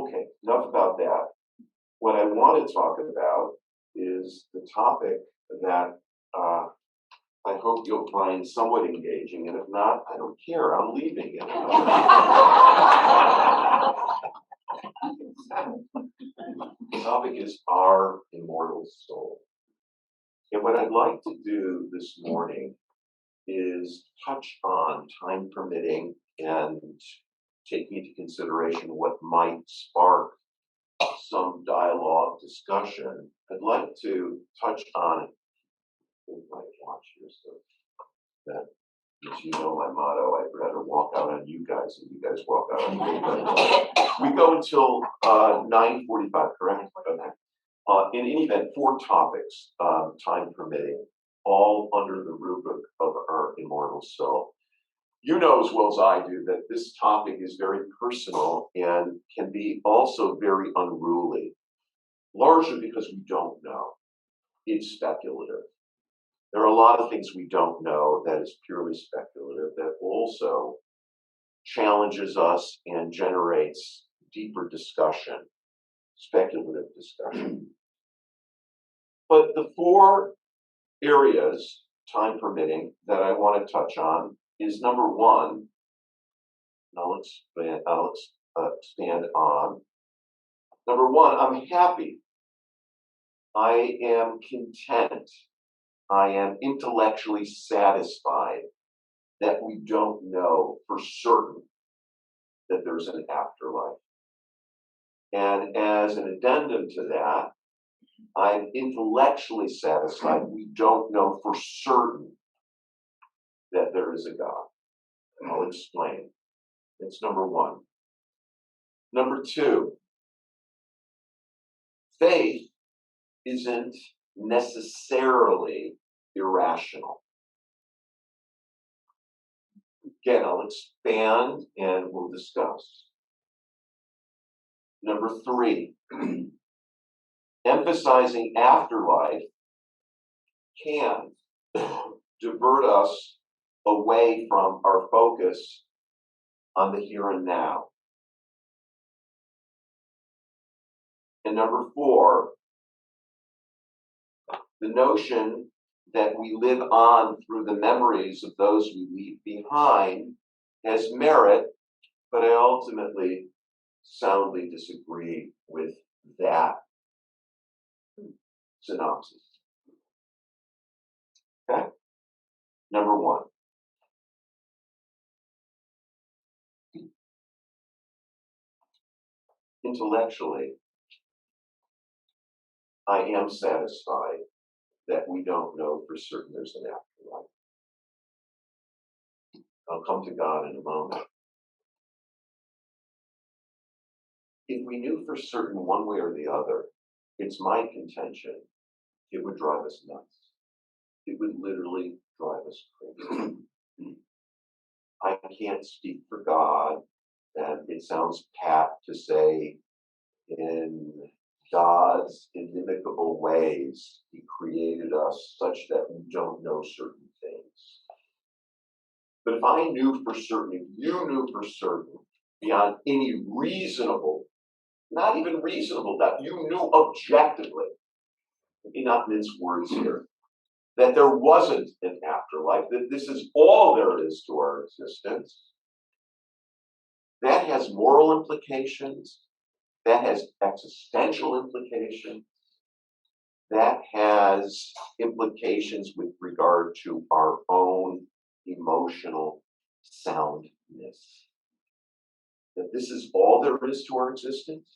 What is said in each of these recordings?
Okay, enough about that. What I want to talk about is the topic that I hope you'll find somewhat engaging, and if not, I don't care. I'm leaving it. The topic is our immortal soul. And what I'd like to do this morning is touch on, time permitting, and taking into consideration what might spark some dialogue, discussion. I'd like to touch on my watch here, so that, as you know, my motto, I'd rather walk out on you guys than you guys walk out on me. We go until 9:45, correct? Okay. In any event, 4 topics, time permitting, all under the rubric of our immortal soul. You know as well as I do that this topic is very personal and can be also very unruly, largely because we don't know. It's speculative. There are a lot of things we don't know that is purely speculative that also challenges us and generates deeper discussion, speculative discussion. But the 4 areas, time permitting, that I want to touch on is number 1, and I'll expand on. Number 1, I'm happy. I am content. I am intellectually satisfied that we don't know for certain that there's an afterlife. And as an addendum to that, I'm intellectually satisfied we don't know for certain that there is a God. And I'll explain. It's number 1. Number 2, faith isn't necessarily irrational. Again, I'll expand and we'll discuss. Number 3, emphasizing afterlife can divert us away from our focus on the here and now. And number 4, the notion that we live on through the memories of those we leave behind has merit, but I ultimately soundly disagree with that synopsis. Okay? Number 1. Intellectually, I am satisfied that we don't know for certain there's an afterlife. I'll come to God in a moment. If we knew for certain one way or the other, it's my contention, it would drive us nuts. It would literally drive us crazy. I can't speak for God, and it sounds pat to say in God's inimitable ways, He created us such that we don't know certain things. But if I knew for certain, if you knew for certain, beyond any reasonable, not even reasonable doubt, you knew objectively, let me not mince words here, that there wasn't an afterlife, that this is all there is to our existence, that has moral implications, that has existential implications, that has implications with regard to our own emotional soundness. That this is all there is to our existence.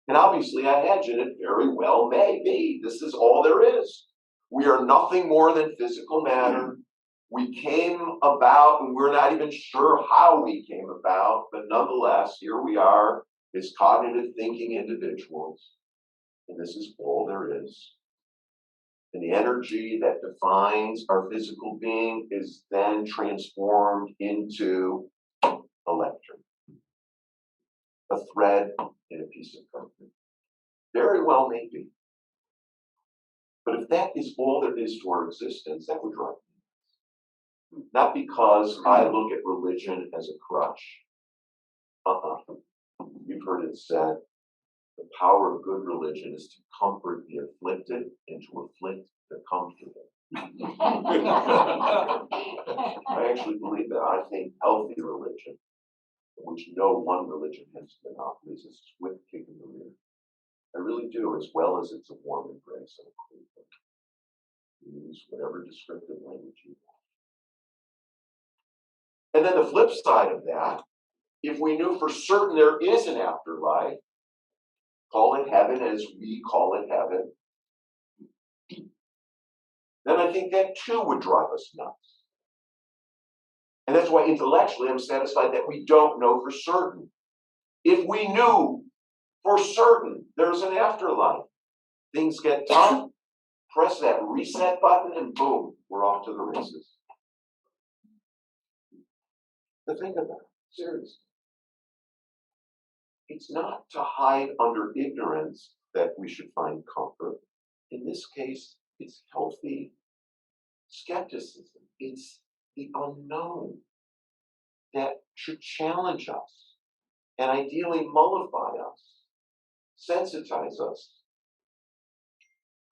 And obviously, I imagine it very well may be. This is all there is. We are nothing more than physical matter. We came about, and we're not even sure how we came about, but nonetheless, here we are as cognitive thinking individuals. And this is all there is. And the energy that defines our physical being is then transformed into electron, a thread in a piece of carpet. Very well may be. But if that is all there is to our existence, that would drive me nuts. Not because I look at religion as a crutch. You've heard it said, the power of good religion is to comfort the afflicted and to afflict the comforted. I actually believe that. I think healthy religion, which no one religion has monopolies, is a swift kick in the rear. I really do, as well as it's a warm embrace and a cool thing. Use whatever descriptive language you want. And then the flip side of that, if we knew for certain there is an afterlife, call it heaven as we call it heaven, then I think that too would drive us nuts. And that's why intellectually I'm satisfied that we don't know for certain. If we knew for certain there's an afterlife, things get tough, press that reset button, and boom, we're off to the races. But think about it, seriously. It's not to hide under ignorance that we should find comfort. In this case, it's healthy skepticism. It's the unknown that should challenge us and ideally mollify us, sensitize us,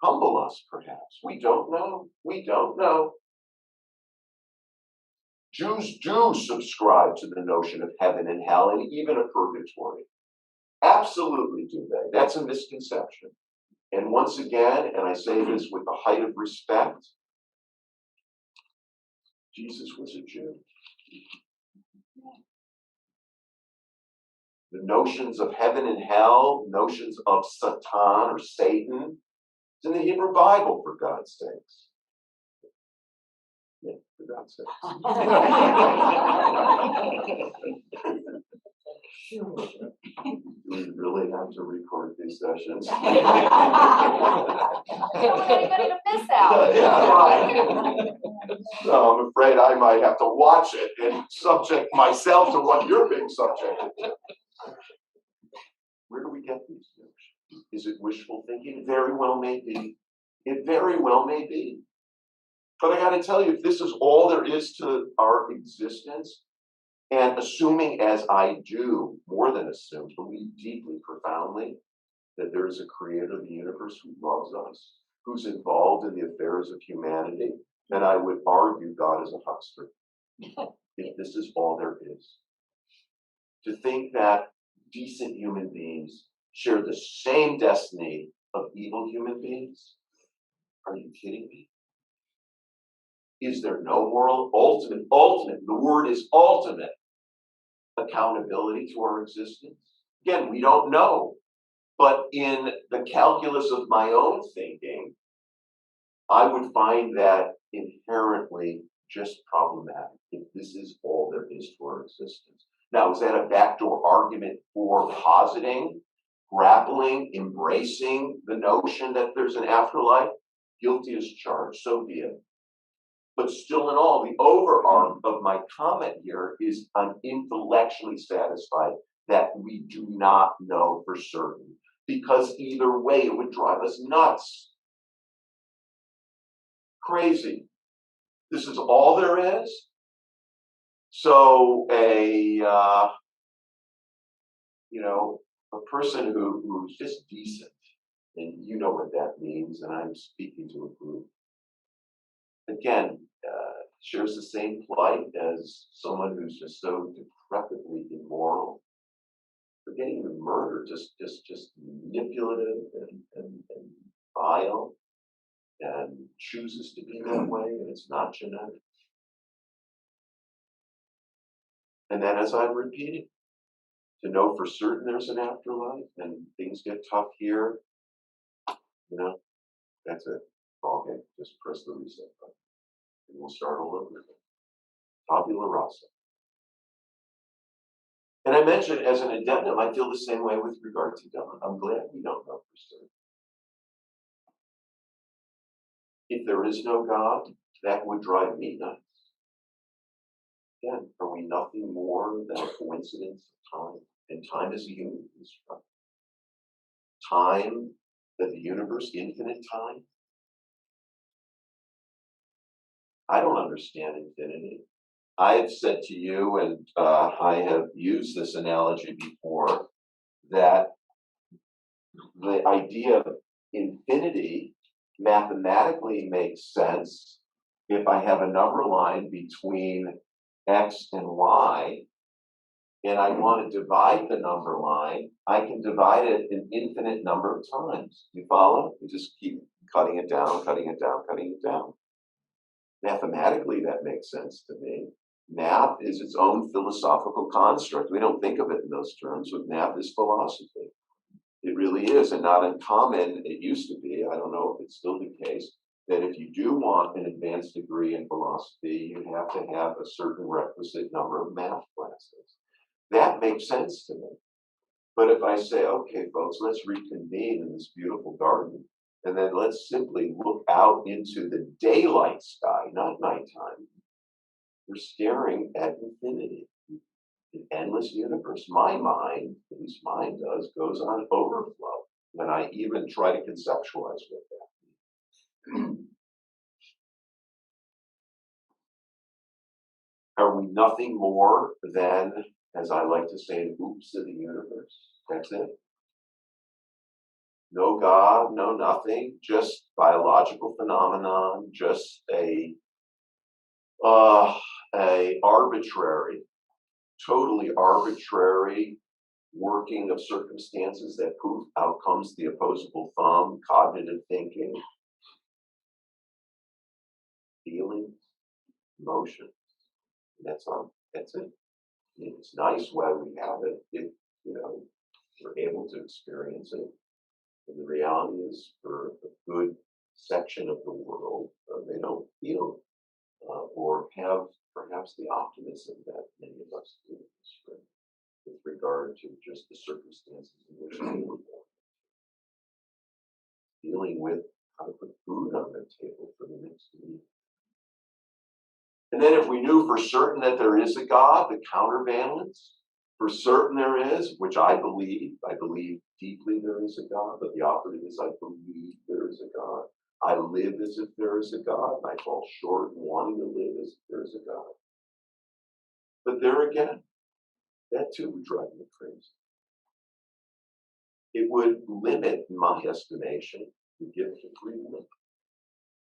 humble us, perhaps. We don't know. We don't know. Jews do subscribe to the notion of heaven and hell and even a purgatory. Absolutely do they. That's a misconception. And once again, and I say this with the height of respect, Jesus was a Jew. The notions of heaven and hell, notions of Satan or Satan, it's in the Hebrew Bible, for God's sakes. Yeah, for God's sakes. We really have to record these sessions. I don't want anybody to miss out. Yeah, right. So I'm afraid I might have to watch it and subject myself to what you're being subjected to. Where do we get these notions? Is it wishful thinking? It very well may be. It very well may be. But I got to tell you, if this is all there is to our existence, and assuming as I do, more than assume, believe deeply, profoundly, that there is a creator of the universe who loves us, who's involved in the affairs of humanity, then I would argue God is a huckster. If this is all there is. To think that decent human beings share the same destiny of evil human beings? Are you kidding me? Is there no moral, ultimate, the word is ultimate, accountability to our existence? Again, we don't know. But in the calculus of my own thinking, I would find that inherently just problematic if this is all there is to our existence. Now, is that a backdoor argument for positing, grappling, embracing the notion that there's an afterlife? Guilty as charged, so be it. But still in all, the overarm of my comment here is I'm intellectually satisfied that we do not know for certain, because either way it would drive us nuts. Crazy. This is all there is. So a person who's just decent, and you know what that means, and I'm speaking to a group. Again, shares the same plight as someone who's just so decrepitly immoral. Forgetting even murder, just manipulative and vile, and chooses to be that way, and it's not genetic. And then, as I'm repeating, to know for certain there's an afterlife and things get tough here, that's it. Okay, just press the reset button. And we'll start all over again. Tabula rasa. And I mentioned as an addendum, I feel the same way with regard to God. I'm glad we don't know for certain. If there is no God, that would drive me nuts. Again, are we nothing more than a coincidence of time? And time is a human construct. Time, that the universe, infinite time? I don't understand infinity. I have said to you, and I have used this analogy before, that the idea of infinity mathematically makes sense if I have a number line between x and y, and I want to divide the number line, I can divide it an infinite number of times. You follow? You just keep cutting it down, cutting it down, cutting it down. Mathematically, that makes sense to me. Math is its own philosophical construct. We don't think of it in those terms, but math is philosophy. It really is, and not uncommon. It used to be, I don't know if it's still the case, that if you do want an advanced degree in philosophy, you have to have a certain requisite number of math classes. That makes sense to me. But if I say, okay, folks, let's reconvene in this beautiful garden, and then let's simply look out into the daylight sky, not nighttime, we're staring at infinity, an endless universe. My mind, at least mine does, goes on overflow when I even try to conceptualize what that means. Are we nothing more than, as I like to say, an oops of the universe? That's it. No God, no nothing, just biological phenomenon, just a arbitrary, totally arbitrary working of circumstances that poof, out comes the opposable thumb, cognitive thinking, feelings, emotions. That's it. It's nice while we have it. We're able to experience it. And the reality is, for a good section of the world, they don't feel or have perhaps the optimism that many of us do with regard to just the circumstances in which they were born. Dealing with how to put food on the table for the next meal. And then if we knew for certain that there is a God, the counterbalance, for certain there is, which I believe deeply there is a God, but the operative is I believe there is a God. I live as if there is a God, and I fall short in wanting to live as if there is a God. But there again, that too would drive me crazy. It would limit, in my estimation, the gift of free will,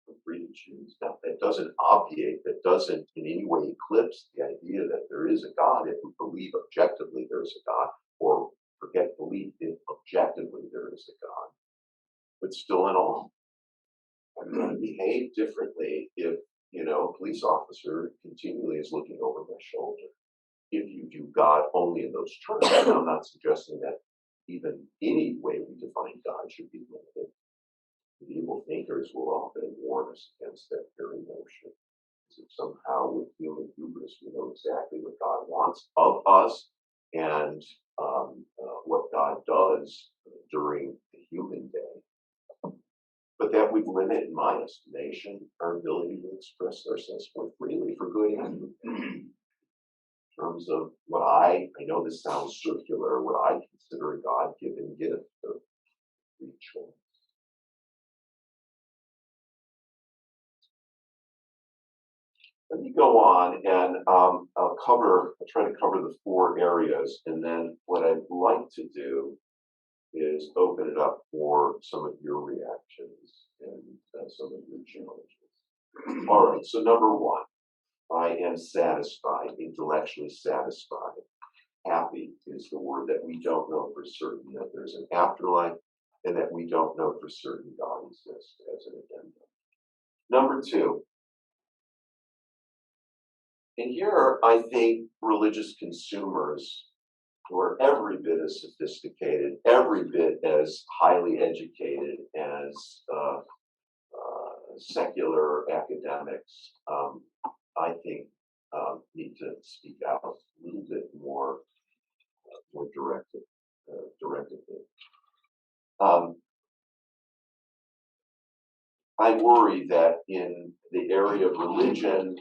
the free to choose. Now, that doesn't obviate, that doesn't in any way eclipse the idea that there is a God if we believe objectively there is a God, or forget belief if objectively there is a God. But still in all, I'm going to behave differently if, a police officer continually is looking over my shoulder. If you view God only in those terms, and I'm not suggesting that even any way we define God should be limited. Medieval thinkers will often warn us against that very notion. As if somehow with human hubris we know exactly what God wants of us and what God does during the human day. But that would limit, in my estimation, our ability to express ourselves more freely for good and evil. In terms of what I know this sounds circular, what I consider a God-given gift of free choice. Let me go on and I'll try to cover the 4 areas, and then what I'd like to do is open it up for some of your reactions and some of your challenges. All right, so number 1, I am satisfied, intellectually satisfied. Happy is the word that we don't know for certain that there's an afterlife, and that we don't know for certain God exists as an addendum. Number 2, and here I think religious consumers who are every bit as sophisticated, every bit as highly educated as secular academics, I think need to speak out a little bit more directly. I worry that in the area of religion,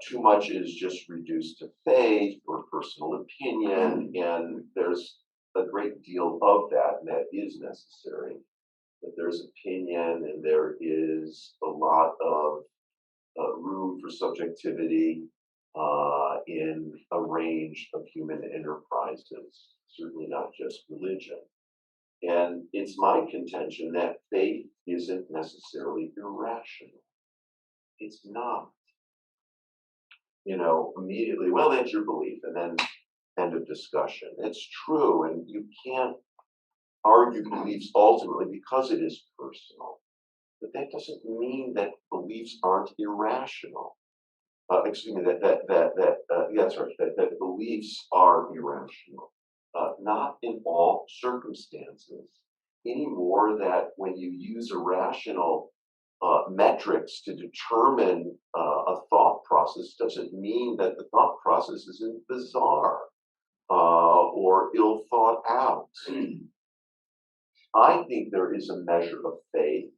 too much is just reduced to faith or personal opinion, and there's a great deal of that, and that is necessary. But there's opinion, and there is a lot of room for subjectivity, in a range of human enterprises, certainly not just religion. And it's my contention that faith isn't necessarily irrational. It's not. Immediately, well, that's your belief, and then end of discussion. It's true, and you can't argue beliefs ultimately because it is personal. But that doesn't mean that beliefs aren't irrational. Excuse me, that's right, that beliefs are irrational. Not in all circumstances, any more that when you use irrational metrics to determine a thought process doesn't mean that the thought process isn't bizarre or ill thought out. I think there is a measure of faith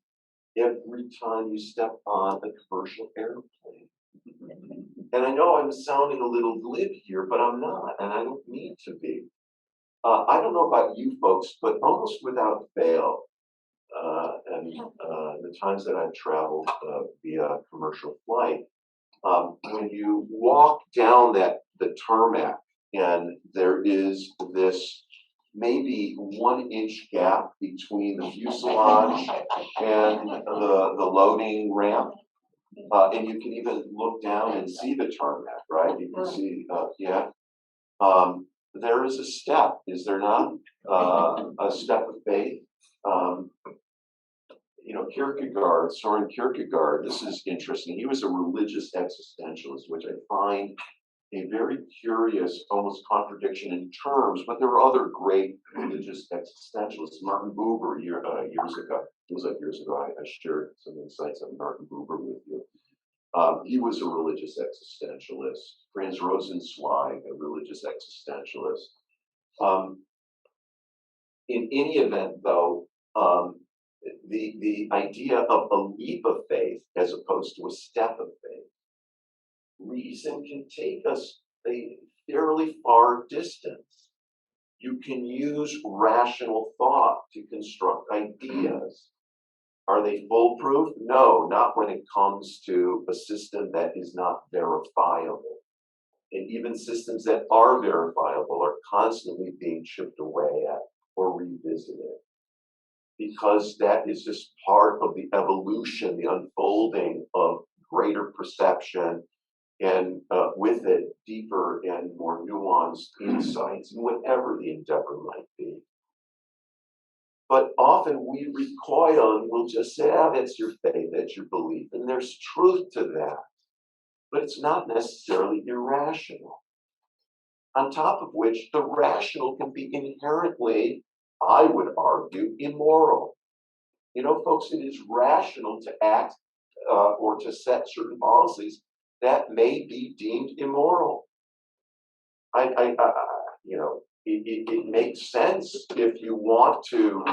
every time you step on a commercial airplane. And I know I'm sounding a little glib here, but I'm not, and I don't mean to be. I don't know about you folks, but almost without fail, the times that I've traveled via commercial flight, when you walk down the tarmac and there is this maybe 1 inch gap between the fuselage and the loading ramp, and you can even look down and see the tarmac, right? You can see, there is a step, is there not? A step of faith. Soren Kierkegaard, this is interesting. He was a religious existentialist, which I find a very curious, almost contradiction in terms, but there were other great religious existentialists. Martin Buber, years ago, feels like years ago, I shared some insights on Martin Buber with you. He was a religious existentialist. Franz Rosenzweig, a religious existentialist. In any event, though, the idea of a leap of faith as opposed to a step of faith, reason can take us a fairly far distance. You can use rational thought to construct ideas. Are they foolproof? No, not when it comes to a system that is not verifiable. And even systems that are verifiable are constantly being chipped away at or revisited, because that is just part of the evolution, the unfolding of greater perception, and with it, deeper and more nuanced insights in whatever the endeavor might be. But often we recoil and we'll just say, that's your faith, that's your belief. And there's truth to that. But it's not necessarily irrational. On top of which, the rational can be inherently, I would argue, immoral. Folks, it is rational to act or to set certain policies that may be deemed immoral. It makes sense if you want to,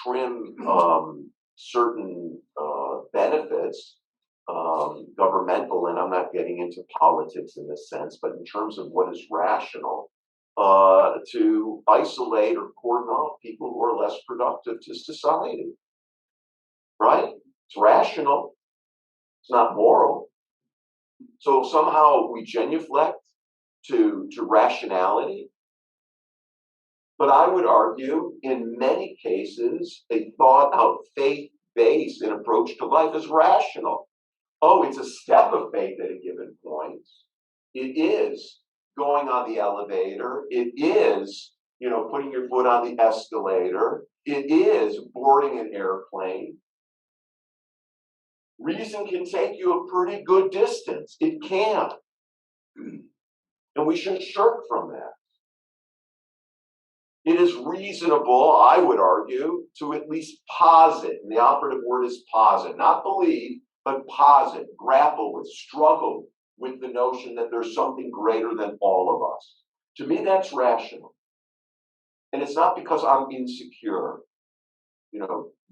trim certain benefits, governmental, and I'm not getting into politics in this sense, but in terms of what is rational, to isolate or cordon off people who are less productive to society. Right? It's rational. It's not moral. So somehow we genuflect to rationality. But I would argue, in many cases, a thought-out, faith-based approach to life is rational. Oh, it's a step of faith at a given point. It is going on the elevator. It is, putting your foot on the escalator. It is boarding an airplane. Reason can take you a pretty good distance. It can. And we shouldn't shirk from that. It is reasonable, I would argue, to at least posit, and the operative word is posit, not believe, but posit, grapple with, struggle with the notion that there's something greater than all of us. To me, that's rational. And it's not because I'm insecure.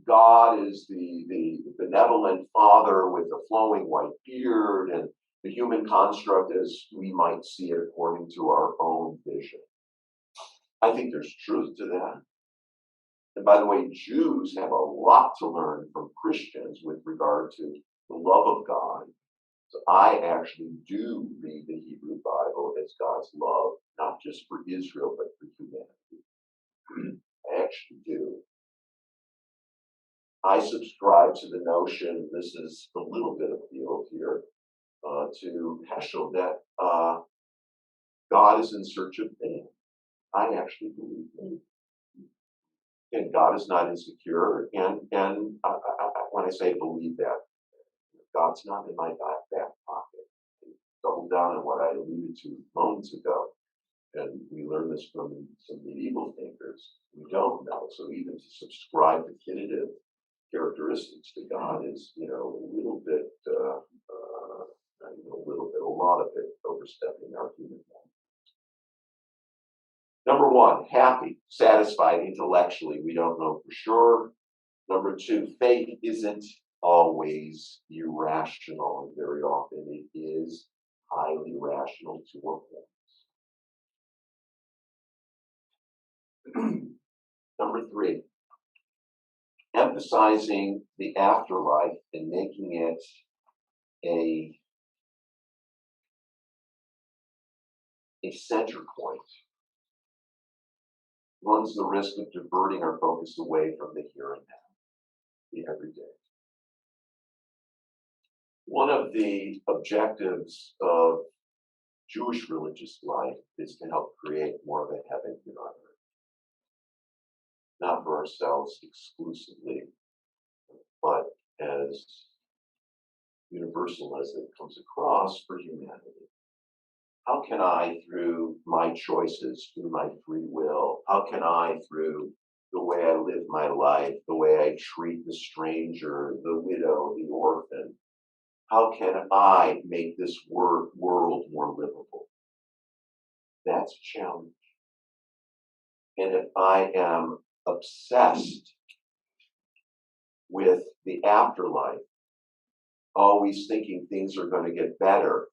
God is the benevolent father with a flowing white beard, and the human construct as we might see it according to our own vision. I think there's truth to that. And by the way, Jews have a lot to learn from Christians with regard to the love of God. So I actually do read the Hebrew Bible as God's love, not just for Israel, but for humanity. I actually do. I subscribe to the notion, this is a little bit of field here, to Heschel, that God is in search of man. I actually believe that. And God is not insecure. And when I say believe that, God's not in my back pocket. Double down on what I alluded to moments ago. And we learn this from some medieval thinkers. We don't know. So even to subscribe definitive characteristics to God is, a little bit, a lot of it overstepping our human mind. Number one, happy, satisfied intellectually, we don't know for sure. Number two, faith isn't always irrational. Very often it is highly rational to a point. Number three, emphasizing the afterlife and making it a center point runs the risk of diverting our focus away from the here and now, the everyday. One of the objectives of Jewish religious life is to help create more of a heaven here on earth. Not for ourselves exclusively, but as universal as it comes across for humanity. How can I, through my choices, through my free will, how can I, through the way I live my life, the way I treat the stranger, the widow, the orphan, how can I make this world more livable? That's a challenge. And if I am obsessed with the afterlife, always thinking things are going to get better,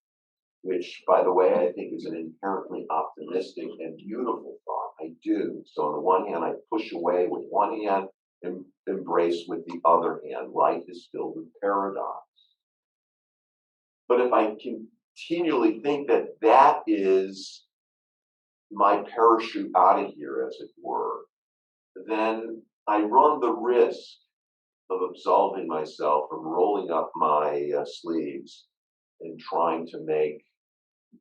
which, by the way, I think is an inherently optimistic and beautiful thought. I do. So on the one hand, I push away with one hand and embrace with the other hand. Life is filled with paradox. But if I continually think that that is my parachute out of here, as it were, then I run the risk of absolving myself from rolling up my sleeves and trying to make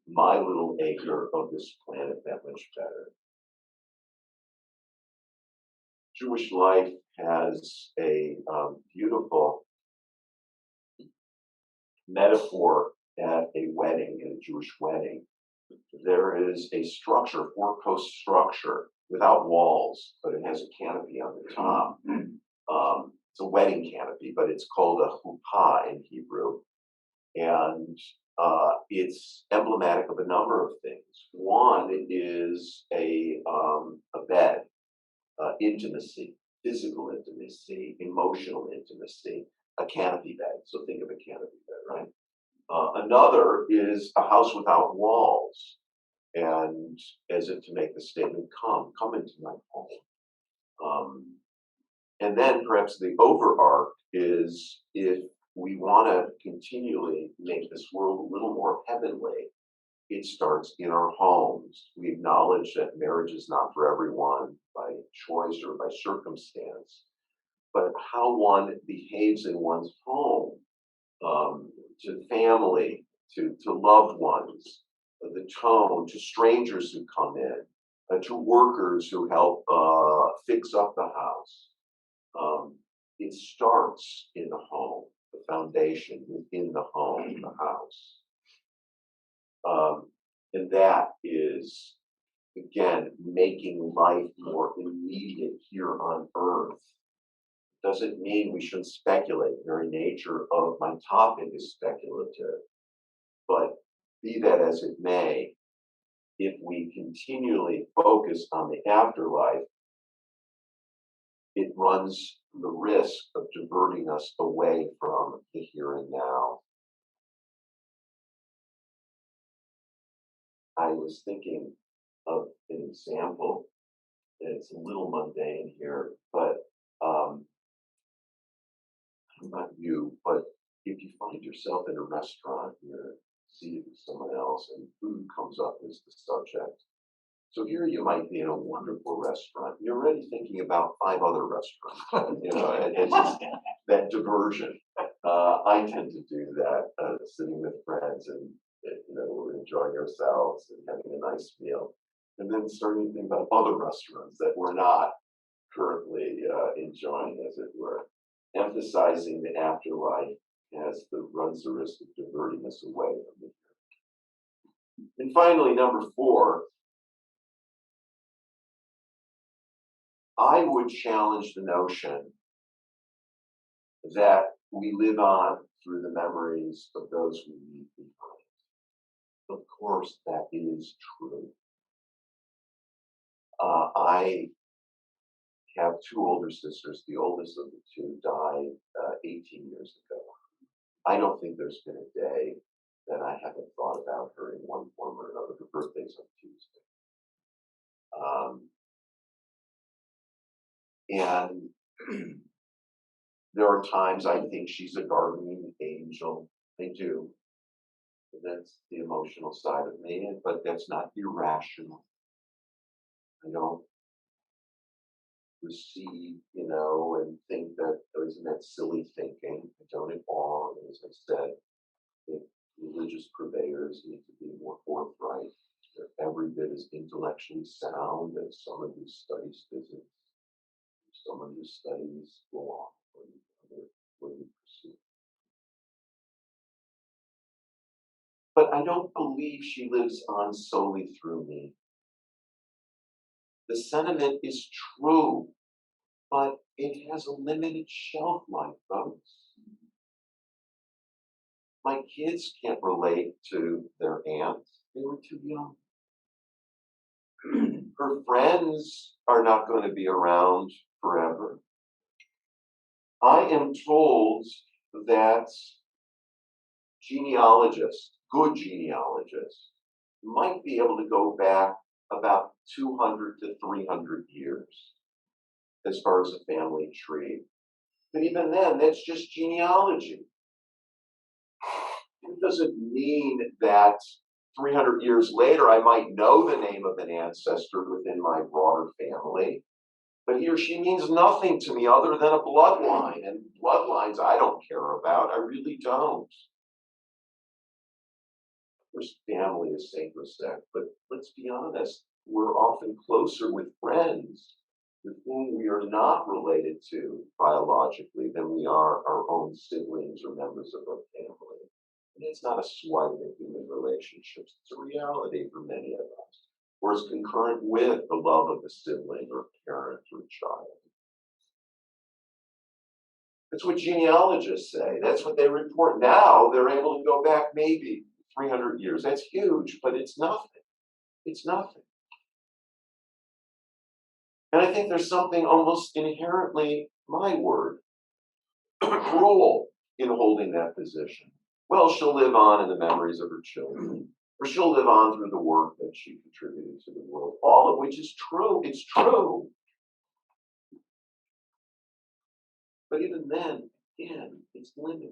my little acre of this planet that much better. Jewish life has a beautiful metaphor at a wedding, in a Jewish wedding. There is a structure, four-post structure, without walls, but it has a canopy on the top. It's a wedding canopy, but it's called a chuppah in Hebrew. And it's emblematic of a number of things. One is a bed, intimacy, physical intimacy, emotional intimacy, a canopy bed. So think of a canopy bed, right? Another is a house without walls, and as if to make the statement, come into my home. And then perhaps the overarch is, if we want to continually make this world a little more heavenly, it starts in our homes. We acknowledge that marriage is not for everyone by choice or by circumstance, but how one behaves in one's home, to family, to loved ones, the tone, to strangers who come in, to workers who help fix up the house. It starts in the home, the foundation within the home, the house. And that is, again, making life more immediate here on earth. Doesn't mean we shouldn't speculate. The very nature of my topic is speculative. But be that as it may, if we continually focus on the afterlife, it runs the risk of diverting us away from the here and now. I was thinking of an example, and it's a little mundane here, but not you, but if you find yourself in a restaurant, you're seated with someone else, and food comes up as the subject. So here you might be in a wonderful restaurant. You're already thinking about 5 other restaurants, and it's just that diversion. I tend to do that, sitting with friends and we're enjoying ourselves and having a nice meal, and then starting to think about other restaurants that we're not currently enjoying, as it were, emphasizing the afterlife as runs the risk of diverting us away from the here. And finally, number 4, I would challenge the notion that we live on through the memories of those we leave behind. Of course, that is true. I have 2 older sisters. The oldest of the 2 died 18 years ago. I don't think there's been a day that I haven't thought about her in one form or another. Her birthday's on Tuesday. And there are times I think she's a guardian angel. I do. And that's the emotional side of me, but that's not irrational. I don't receive, and think that, oh, isn't that silly thinking? I don't at all. And as I said, I think religious purveyors need to be more forthright. They're every bit as intellectually sound as someone who studies physics, someone who studies law, or other pursuit. But I don't believe she lives on solely through me. The sentiment is true, but it has a limited shelf life, folks. My kids can't relate to their aunt. They were too young. Her friends are not going to be around forever. I am told that genealogists, good genealogists, might be able to go back about 200 to 300 years as far as a family tree. But even then, that's just genealogy. It doesn't mean that 300 years later I might know the name of an ancestor within my broader family, but he or she means nothing to me other than a bloodline, and bloodlines I don't care about. I really don't. Of course, family is sacrosanct, but let's be honest, we're often closer with friends with whom we are not related to biologically than we are our own siblings or members of our family. And it's not a swipe in human relationships, it's a reality for many of us, or it's concurrent with the love of a sibling or parent or child. That's what genealogists say. That's what they report. Now they're able to go back maybe 300 years. That's huge, but it's nothing. It's nothing. And I think there's something almost inherently, my word, cruel in holding that position. Well, she'll live on in the memories of her children, or she'll live on through the work that she contributed to the world, all of which is true. It's true. But even then, again, it's limited.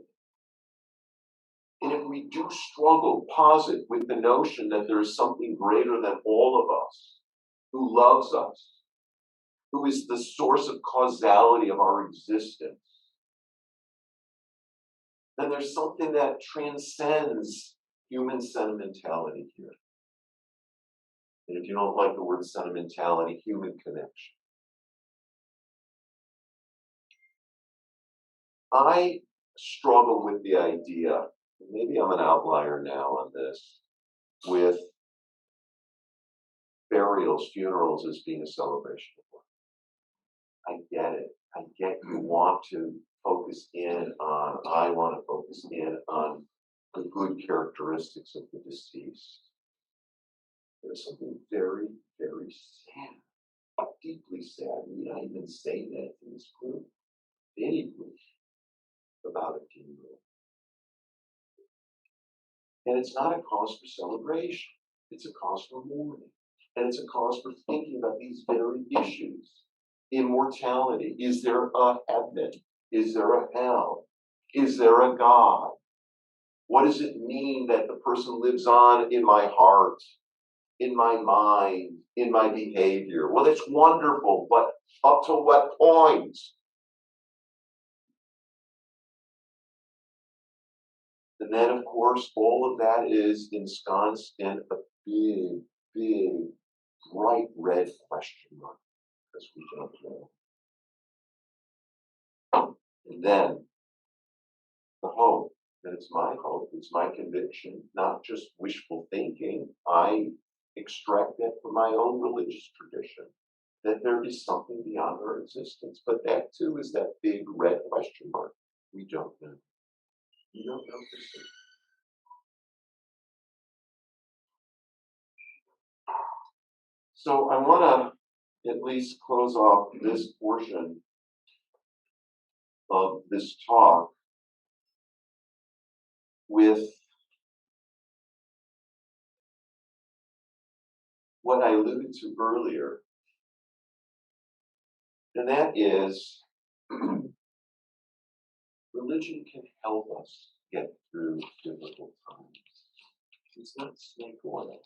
And if we do struggle, posit with the notion that there is something greater than all of us, who loves us, who is the source of causality of our existence, then there's something that transcends human sentimentality here. And if you don't like the word sentimentality, human connection. I struggle with the idea, maybe I'm an outlier now on this, with burials, funerals as being a celebration of life. I get it. I get you want to focus in on, I want to focus in on the good characteristics of the deceased. There's something very, very sad, deeply sad. Need I even say that in this group? Any group about a funeral. And it's not a cause for celebration. It's a cause for mourning. And it's a cause for thinking about these very issues. Immortality. Is there a heaven? Is there a hell? Is there a God? What does it mean that the person lives on in my heart, in my mind, in my behavior? Well, it's wonderful, but up to what point? And then, of course, all of that is ensconced in a big, big, bright red question mark, because we don't know. And then the hope, and it's my hope, it's my conviction, not just wishful thinking. I extract that from my own religious tradition, that there is something beyond our existence. But that too is that big red question mark. We don't know. We don't know for certain. So I want to at least close off this portion of this talk with what I alluded to earlier, and that is religion can help us get through difficult times. It's not snake oil.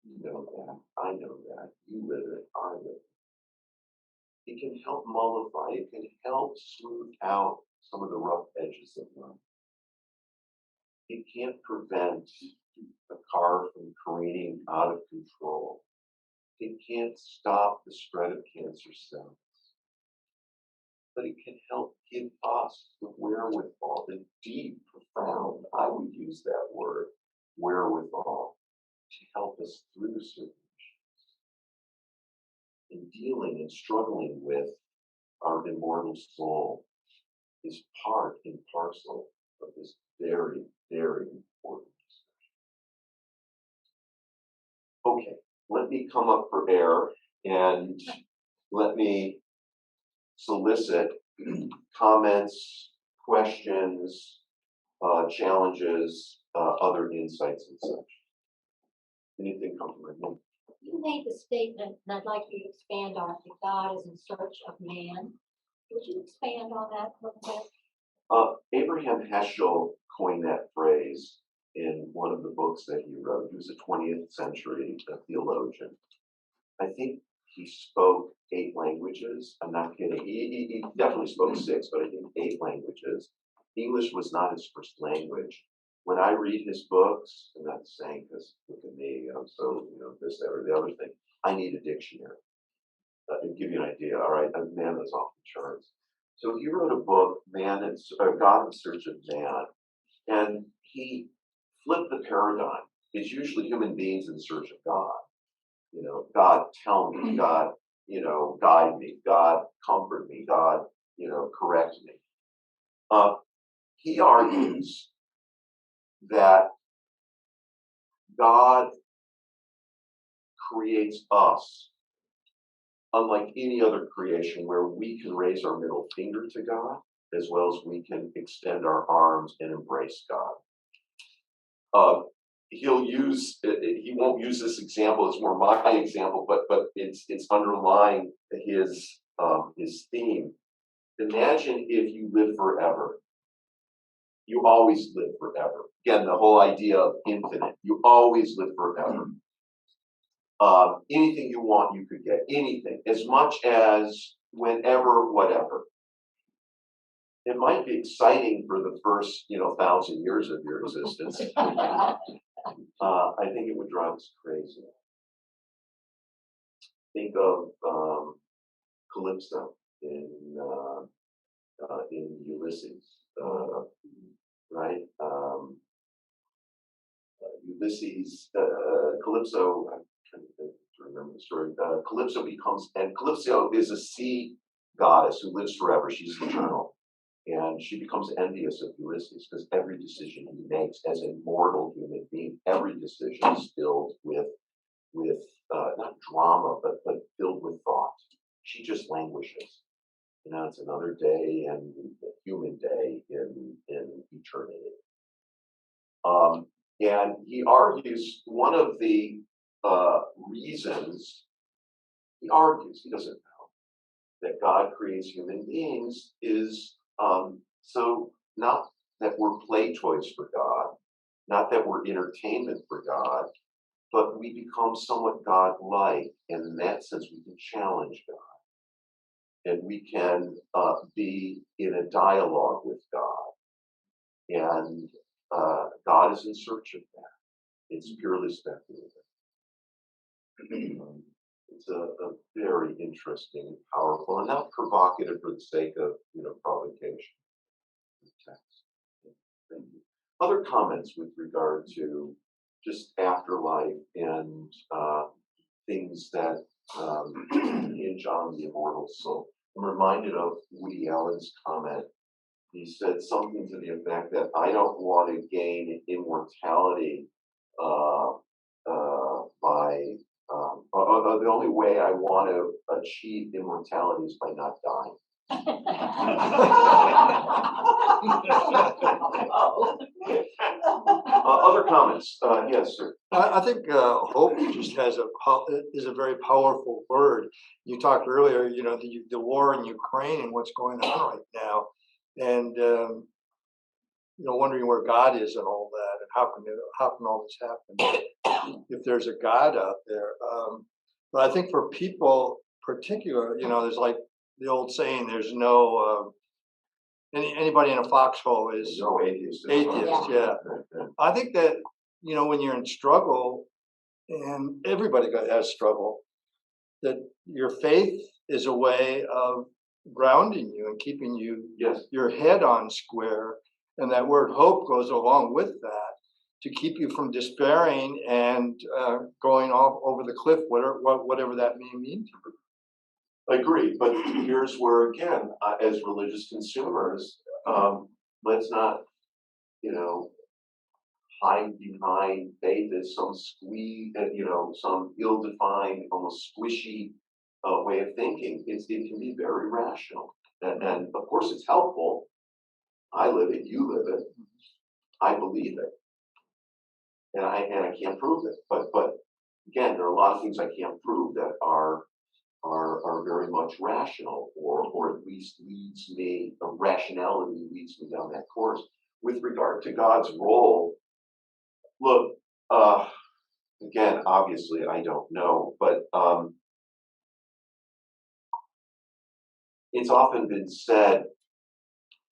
You know that. I know that. You live it. I live it. It can help mollify. It can help smooth out some of the rough edges of life. It can't prevent a car from careening out of control. It can't stop the spread of cancer cells. But it can help give us the wherewithal, the deep, profound, I would use that word, wherewithal, to help us through certain issues. And dealing and struggling with our immortal soul is part and parcel of this very, very important discussion. Okay, let me come up for air and let me solicit comments, questions, challenges, other insights and such. Anything come to my mind? You made the statement, and I'd like you to expand on it, that God is in search of man. Would you expand on that a little bit? Abraham Heschel coined that phrase in one of the books that he wrote. He was a 20th century theologian. I think he spoke 8 languages. I'm not kidding. He definitely spoke 6, but I think 8 languages. English was not his first language. When I read his books, I'm not saying because look at me, I'm so, this, that, or the other thing. I need a dictionary. To give you an idea, all right, a man that's off the charts. So he wrote a book, God in Search of Man, and he flipped the paradigm. It's usually human beings in search of God. God, tell me, God, guide me, God, comfort me, God, correct me. He argues that God creates us unlike any other creation where we can raise our middle finger to God as well as we can extend our arms and embrace God. He won't use this example, it's more my example, but it's underlying his theme. Imagine if you live forever. You always live forever. Again, the whole idea of infinite. You always live forever. Anything you want, you could get. Anything. As much as whenever, whatever. It might be exciting for the first, 1,000 years of your existence. I think it would drive us crazy. Think of Calypso in Ulysses, right? Ulysses, Calypso. I'm trying to remember the story. Calypso is a sea goddess who lives forever. She's eternal. And she becomes envious of Ulysses because every decision he makes as a mortal human being, every decision is filled with not drama, but filled with thought. She just languishes. It's another day and a human day in eternity. And he argues one of the reasons, he doesn't know, that God creates human beings is so not that we're play toys for God, not that we're entertainment for God, but we become somewhat God-like, and in that sense, we can challenge God, and we can be in a dialogue with God, and God is in search of that. It's purely speculative. It's a very interesting and powerful, and not provocative for the sake of provocation. Text. Thank you. Other comments with regard to just afterlife and things that hinge on the immortal soul. I'm reminded of Woody Allen's comment. He said something to the effect that I don't want to gain immortality by the only way I want to achieve immortality is by not dying. Other comments? Yes, sir. I think hope just is a very powerful word. You talked earlier, the war in Ukraine and what's going on right now, and wondering where God is and all that, and how can all this happen if there's a God out there. But I think for people, particular, there's like the old saying: "There's no anybody in a foxhole is no atheist." Atheist, yeah. I think that when you're in struggle, and everybody has struggle, that your faith is a way of grounding you and keeping your head on square, and that word hope goes along with that to keep you from despairing and going off over the cliff, whatever that may mean to you. I agree, but here's where again, as religious consumers, let's not, hide behind faith as some some ill-defined, almost squishy way of thinking. It can be very rational, and of course it's helpful. I live it, you live it, I believe it, and I can't prove it. But again, there are a lot of things I can't prove that are very much rational, or at least rationality leads me down that course. With regard to God's role, look, again, obviously I don't know, but it's often been said,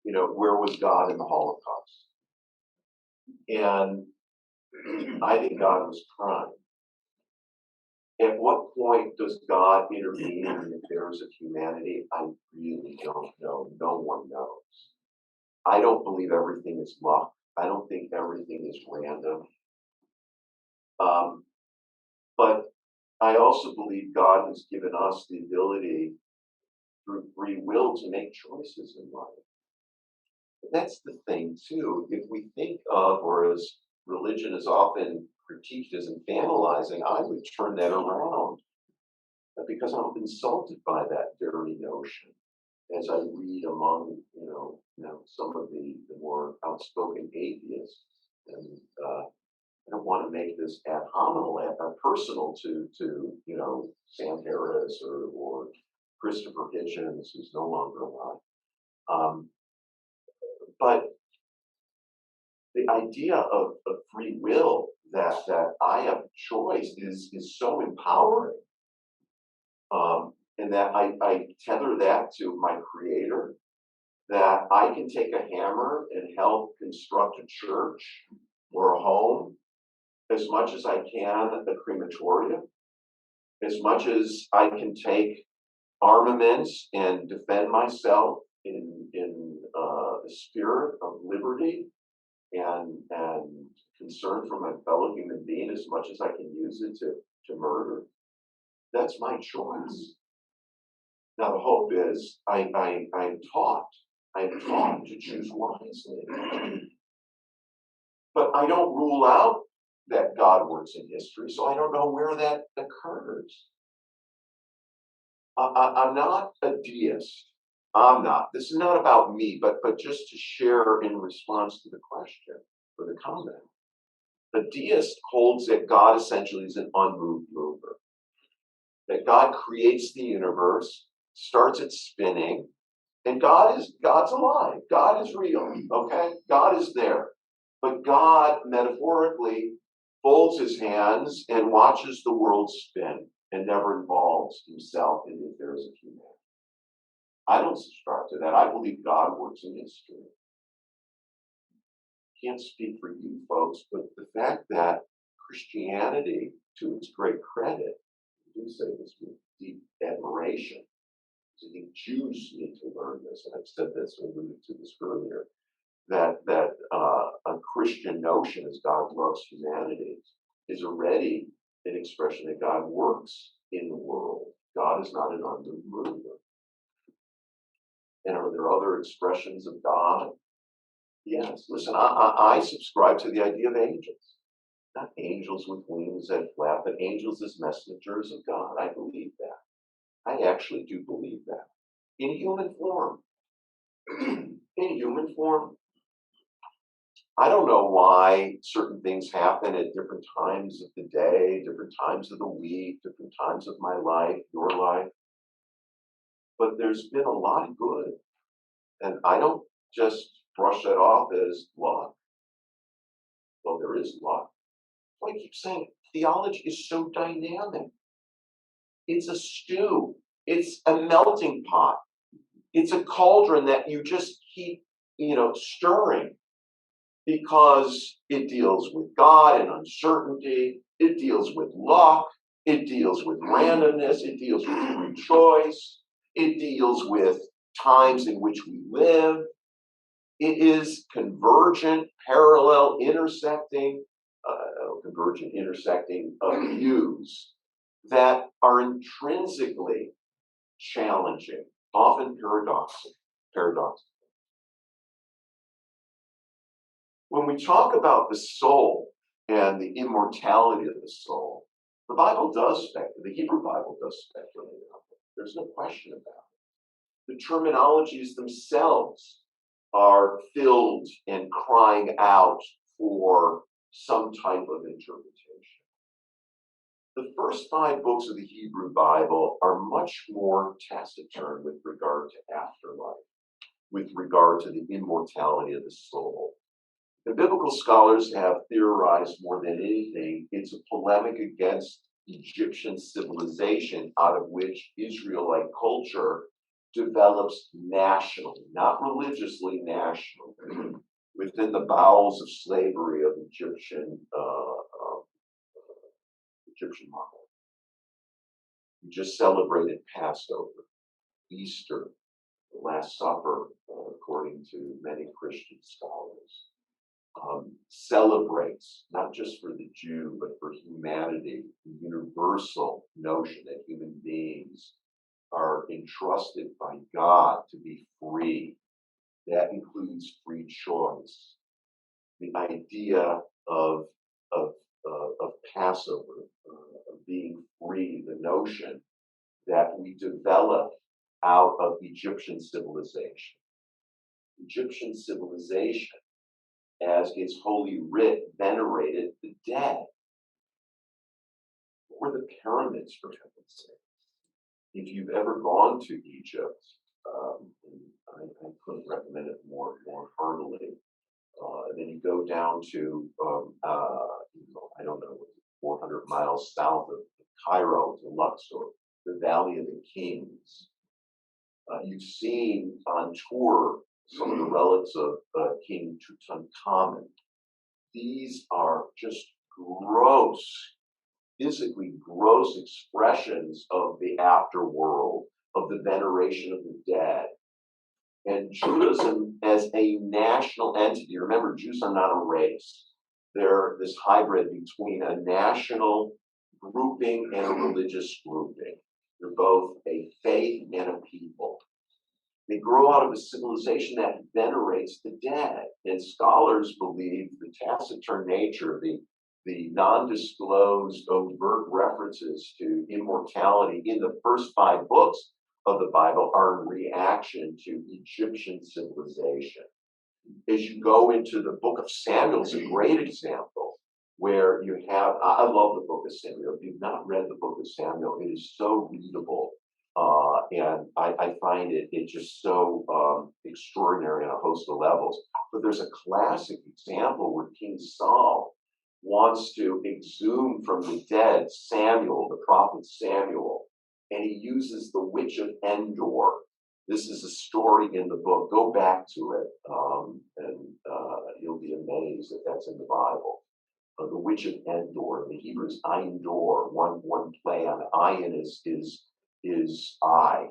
where was God in the Holocaust? And I think God was crying. At what point does God intervene in the affairs of humanity? I really don't know. No one knows. I don't believe everything is luck. I don't think everything is random. But I also believe God has given us the ability through free will to make choices in life. But that's the thing too. If we think of, or as religion is often critiqued as infantilizing, I would turn that around, because I'm insulted by that very notion as I read among some of the more outspoken atheists. And I don't want to make this ad hominem, personal to Sam Harris or Christopher Hitchens, who's no longer alive. But the idea of free will, that I have choice, is so empowering. And that I tether that to my creator, that I can take a hammer and help construct a church or a home as much as I can a crematorium, as much as I can take armaments and defend myself in the spirit of liberty and concern for my fellow human being, as much as I can use it to murder. That's my choice. Now the hope is I'm taught to choose wisely. But I don't rule out that God works in history, so I don't know where that occurs. I'm not a deist. I'm not. This is not about me, but just to share in response to the question or the comment. A deist holds that God essentially is an unmoved mover. That God creates the universe, starts it spinning, And God's alive. God is real, okay? God is there. But God, metaphorically, folds his hands and watches the world spin and never involves himself in the affairs of humanity. I don't subscribe to that. I believe God works in history. Can't speak for you folks, but the fact that Christianity, to its great credit, I do say this with deep admiration, because I think Jews need to learn this, and I've said this, I alluded to this earlier, that a Christian notion as God loves humanity is already an expression that God works in the world. God is not an undone ruler. And are there other expressions of God? Yes. Listen, I subscribe to the idea of angels. Not angels with wings that flap, but angels as messengers of God. I believe that. I actually do believe that. In human form. In human form. I don't know why certain things happen at different times of the day, different times of the week, different times of my life, your life. But there's been a lot of good. And I don't just brush that off as luck. Well, there is luck. I keep saying theology is so dynamic. It's a stew. It's a melting pot. It's a cauldron that you just keep, stirring because it deals with God and uncertainty. It deals with luck. It deals with randomness. It deals with free choice. It deals with times in which we live. It is convergent, parallel, intersecting views that are intrinsically challenging, often paradoxical. When we talk about the soul and the immortality of the soul, the Hebrew Bible does speculate on it. There's no question about it. The terminologies themselves are filled and crying out for some type of interpretation. The first 5 books of the Hebrew Bible are much more taciturn with regard to afterlife, with regard to the immortality of the soul. The biblical scholars have theorized more than anything, it's a polemic against Egyptian civilization out of which Israelite culture develops nationally, not religiously, nationally, within the bowels of slavery of Egyptian model. We just celebrated Passover, Easter, the Last Supper, according to many Christian scholars. Celebrates, not just for the Jew, but for humanity, the universal notion that human beings are entrusted by God to be free. That includes free choice. The idea of Passover, of being free, the notion that we develop out of Egyptian civilization. Egyptian civilization, as its holy writ, venerated the dead. What were the pyramids, for heaven's sake? If you've ever gone to Egypt, I couldn't recommend it more heartily. Then you go down to, I don't know, 400 miles south of Cairo to Luxor, the Valley of the Kings. You've seen on tour some of the relics of King Tutankhamun. These are just physically gross expressions of the afterworld, of the veneration of the dead. And Judaism as a national entity, remember, Jews are not a race. They're this hybrid between a national grouping and a religious grouping. They're both a faith and a people. They grow out of a civilization that venerates the dead. And scholars believe the taciturn nature, the non-disclosed overt references to immortality in the first 5 books of the Bible are in reaction to Egyptian civilization. As you go into the book of Samuel, it's a great example where you have, I love the book of Samuel. If you've not read the book of Samuel, it is so readable And I find it just so extraordinary on a host of levels. But there's a classic example where King Saul wants to exhume from the dead Samuel, the prophet Samuel, and he uses the witch of Endor. This is a story in the book. Go back to it, and you'll be amazed that that's in the Bible. The witch of Endor. In the Hebrew is Ein Dor. One play on ayin is eye.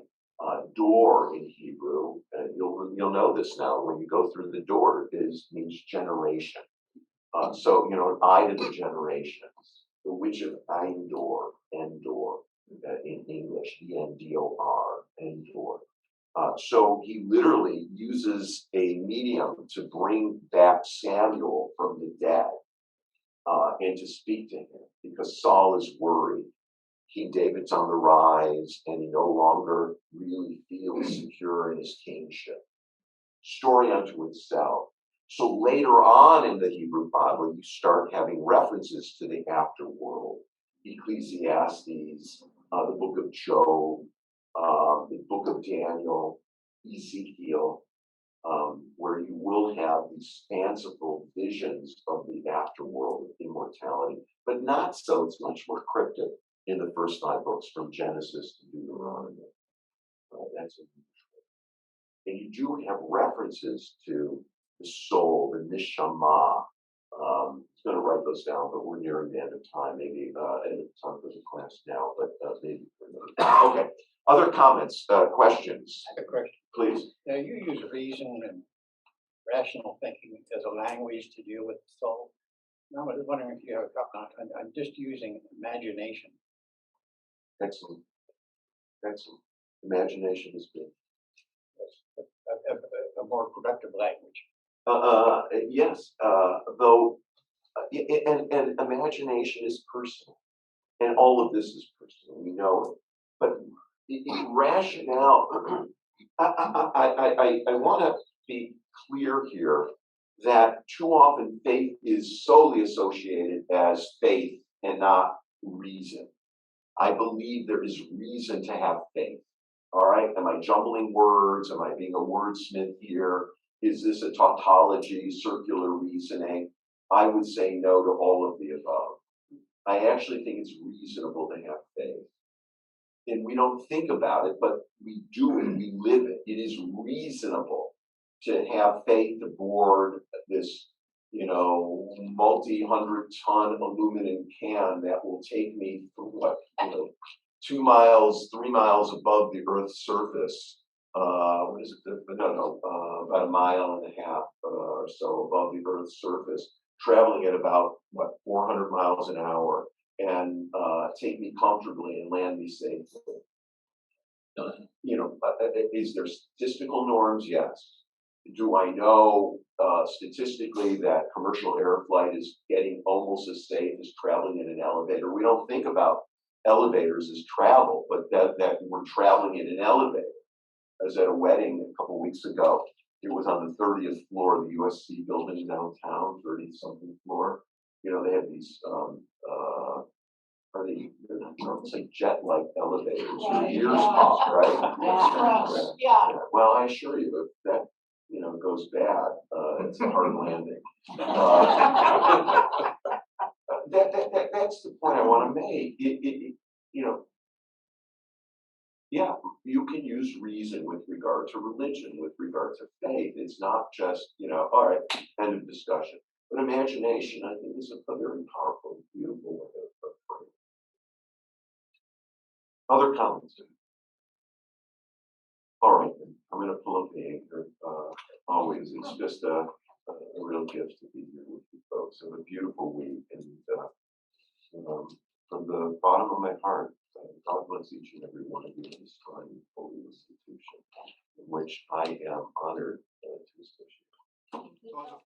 Door in Hebrew, and you'll know this now when you go through the door, means generation. So an eye to the generations. The witch of Endor, in English, Endor, Endor. So he literally uses a medium to bring back Samuel from the dead and to speak to him because Saul is worried. King David's on the rise and he no longer really feels secure in his kingship. Story unto itself. So later on in the Hebrew Bible, you start having references to the afterworld. Ecclesiastes, the book of Job, the book of Daniel, Ezekiel, where you will have these fanciful visions of the afterworld of immortality, but not so. It's much more cryptic in the first 5 books from Genesis to Deuteronomy. That's unusual. And you do have references to the soul, the neshama. I'm going to write those down, but we're nearing the end of time. Maybe end of time for the class now, but maybe for another. Okay. Other comments, questions? I have a question. Please. Now, you use reason and rational thinking as a language to deal with the soul. Now, I was wondering if you have a comment. I'm just using imagination. Excellent. Excellent. Imagination is good. A more productive language. Yes, though, and imagination is personal, and all of this is personal. We know it, but rationale. I want to be clear here that too often faith is solely associated as faith and not reason. I believe there is reason to have faith. All right. Am I jumbling words? Am I being a wordsmith here? Is this a tautology, circular reasoning? I would say no to all of the above. I actually think it's reasonable to have faith. And we don't think about it, but we do it, we live it. It is reasonable to have faith aboard this, multi-100-ton aluminum can that will take me for 2 miles, 3 miles above the Earth's surface. What is it? About 1.5 miles or so above the Earth's surface, traveling at about 400 miles an hour, and take me comfortably and land me safely. Is there statistical norms? Yes. Do I know statistically that commercial air flight is getting almost as safe as traveling in an elevator? We don't think about elevators as travel, but that we're traveling in an elevator. I was at a wedding a couple weeks ago. It was on the 30th floor of the USC building downtown, 30-something floor. They had these, it's like jet-like elevators. Your ears pop, right? Yeah. Well, I assure you, if that, goes bad, it's a hard landing. That's the point I want to make. Yeah, you can use reason with regard to religion, with regard to faith. It's not just, all right, end of discussion. But imagination, I think, is a very powerful, beautiful way of putting it. Other comments? All right, then. I'm going to pull up the anchor. Always, it's just a real gift to be here with you folks. Have a beautiful week, and from the bottom of my heart, God bless each and every one of you in this fine, holy institution, in which I am honored to associate.